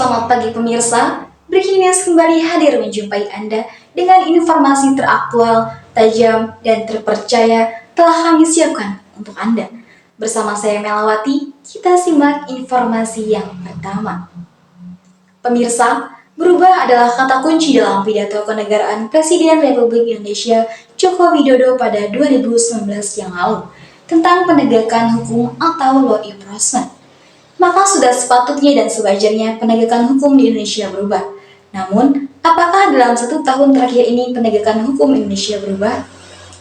Selamat pagi pemirsa, Breaking News kembali hadir menjumpai Anda dengan informasi teraktual, tajam, dan terpercaya telah kami siapkan untuk Anda. Bersama saya Melawati, kita simak informasi yang pertama. Pemirsa, berubah adalah kata kunci dalam pidato kenegaraan Presiden Republik Indonesia Joko Widodo pada 2019 yang lalu tentang penegakan hukum atau law enforcement. Maka sudah sepatutnya dan sewajarnya penegakan hukum di Indonesia berubah. Namun, apakah dalam 1 tahun terakhir ini penegakan hukum Indonesia berubah?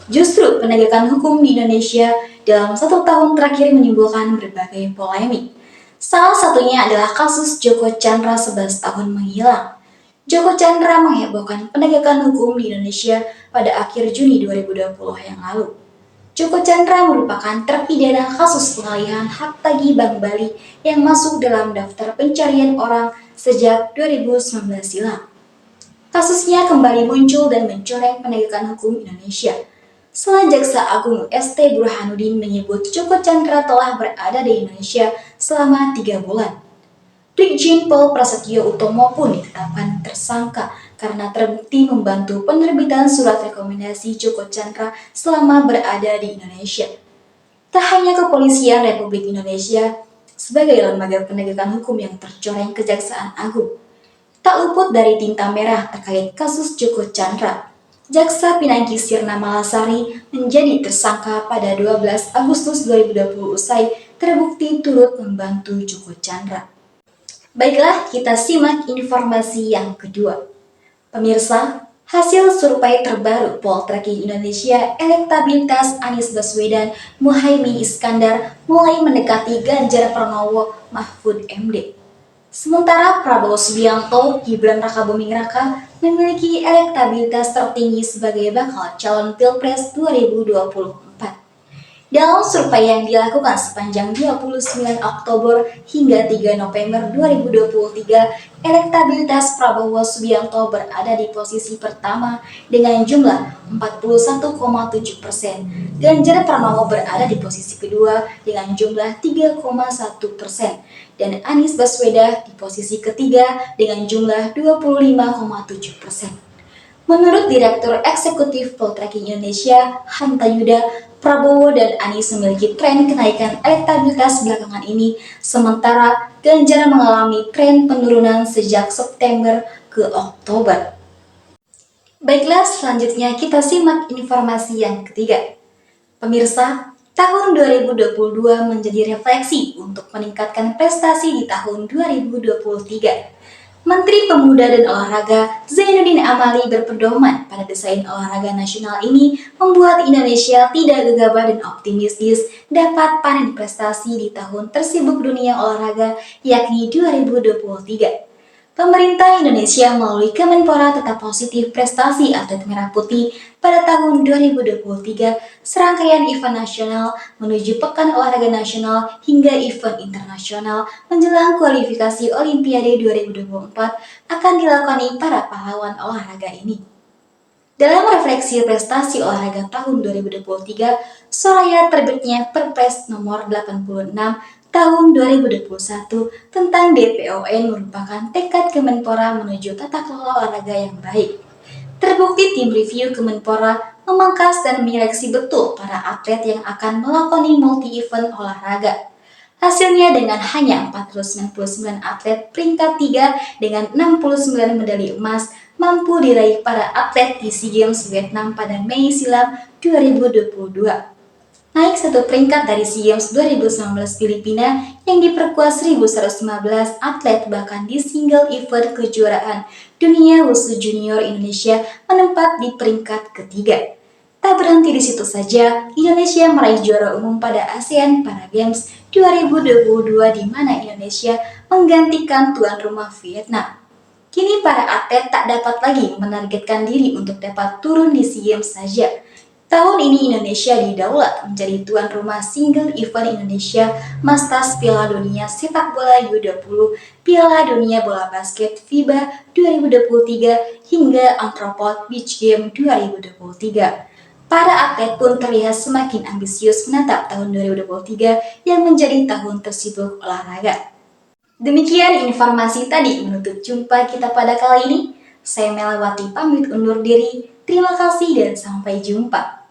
Justru penegakan hukum di Indonesia dalam 1 tahun terakhir menimbulkan berbagai polemik. Salah satunya adalah kasus Joko Chandra 11 tahun menghilang. Joko Chandra menghebohkan penegakan hukum di Indonesia pada akhir Juni 2020 yang lalu. Joko Chandra merupakan terpidana kasus pengalihan hak tagih Bank Bali yang masuk dalam daftar pencarian orang sejak 2019 silam. Kasusnya kembali muncul dan mencoreng penegakan hukum Indonesia. Setelah Jaksa Agung ST Burhanuddin menyebut Joko Chandra telah berada di Indonesia selama 3 bulan. Brigjen Pol Prasetyo Utomo pun ditetapkan tersangka karena terbukti membantu penerbitan surat rekomendasi Joko Chandra selama berada di Indonesia. Tak hanya Kepolisian Republik Indonesia sebagai lembaga penegakan hukum yang tercoreng Kejaksaan Agung, tak luput dari tinta merah terkait kasus Joko Chandra. Jaksa Pinangki Sirna Malasari menjadi tersangka pada 12 Agustus 2020 usai terbukti turut membantu Joko Chandra. Baiklah, kita simak informasi yang kedua. Pemirsa, hasil survei terbaru Poltreking Indonesia, elektabilitas Anies Baswedan, Muhaimin Iskandar mulai mendekati Ganjar Pranowo, Mahfud MD. Sementara Prabowo Subianto, Gibran Rakabuming Raka memiliki elektabilitas tertinggi sebagai bakal calon Pilpres 2024. Dalam survei yang dilakukan sepanjang 29 Oktober hingga 3 November 2023, elektabilitas Prabowo Subianto berada di posisi pertama dengan jumlah 41,7%. Ganjar Pranowo berada di posisi kedua dengan jumlah 3,1%. Dan Anies Baswedan di posisi ketiga dengan jumlah 25,7%. Menurut Direktur Eksekutif Poltreking Indonesia, Hanta Yuda, Prabowo dan Anies memiliki tren kenaikan elektabilitas belakangan ini, sementara Ganjar mengalami tren penurunan sejak September ke Oktober. Baiklah, selanjutnya kita simak informasi yang ketiga. Pemirsa, tahun 2022 menjadi refleksi untuk meningkatkan prestasi di tahun 2023. Menteri Pemuda dan Olahraga Zainuddin Amali berpedoman pada desain olahraga nasional ini membuat Indonesia tidak gegabah dan optimistis dapat panen prestasi di tahun tersibuk dunia olahraga yakni 2023. Pemerintah Indonesia melalui Kemenpora tetap positif prestasi atlet merah putih pada tahun 2023, serangkaian event nasional menuju Pekan Olahraga Nasional hingga event internasional menjelang kualifikasi Olimpiade 2024 akan dilakoni para pahlawan olahraga ini. Dalam refleksi prestasi olahraga tahun 2023, soraya terbitnya Perpres nomor 86 tahun 2021 tentang DPON merupakan tekad Kemenpora menuju tata kelola olahraga yang baik. Terbukti tim review Kemenpora memangkas dan menyeleksi betul para atlet yang akan melakoni multi-event olahraga. Hasilnya dengan hanya 499 atlet peringkat 3 dengan 69 medali emas mampu diraih para atlet di SEA Games Vietnam pada Mei silam 2022. Naik 1 peringkat dari SEA Games 2019 Filipina yang diperkuat 1.115 atlet, bahkan di single event kejuaraan dunia Wushu Junior Indonesia menempat di peringkat ketiga. Tak berhenti di situ saja, Indonesia meraih juara umum pada ASEAN Para Games 2022 di mana Indonesia menggantikan tuan rumah Vietnam. Kini para atlet tak dapat lagi menargetkan diri untuk dapat turun di SEA Games saja. Tahun ini Indonesia didaulat menjadi tuan rumah single event Indonesia Masters Piala Dunia Sepak Bola U20, Piala Dunia Bola Basket FIBA 2023 hingga Anthropod Beach Game 2023. Para atlet pun terlihat semakin ambisius menatap tahun 2023 yang menjadi tahun tersibuk olahraga. Demikian informasi tadi menutup jumpa kita pada kali ini. Saya Melawati pamit undur diri. Terima kasih dan sampai jumpa.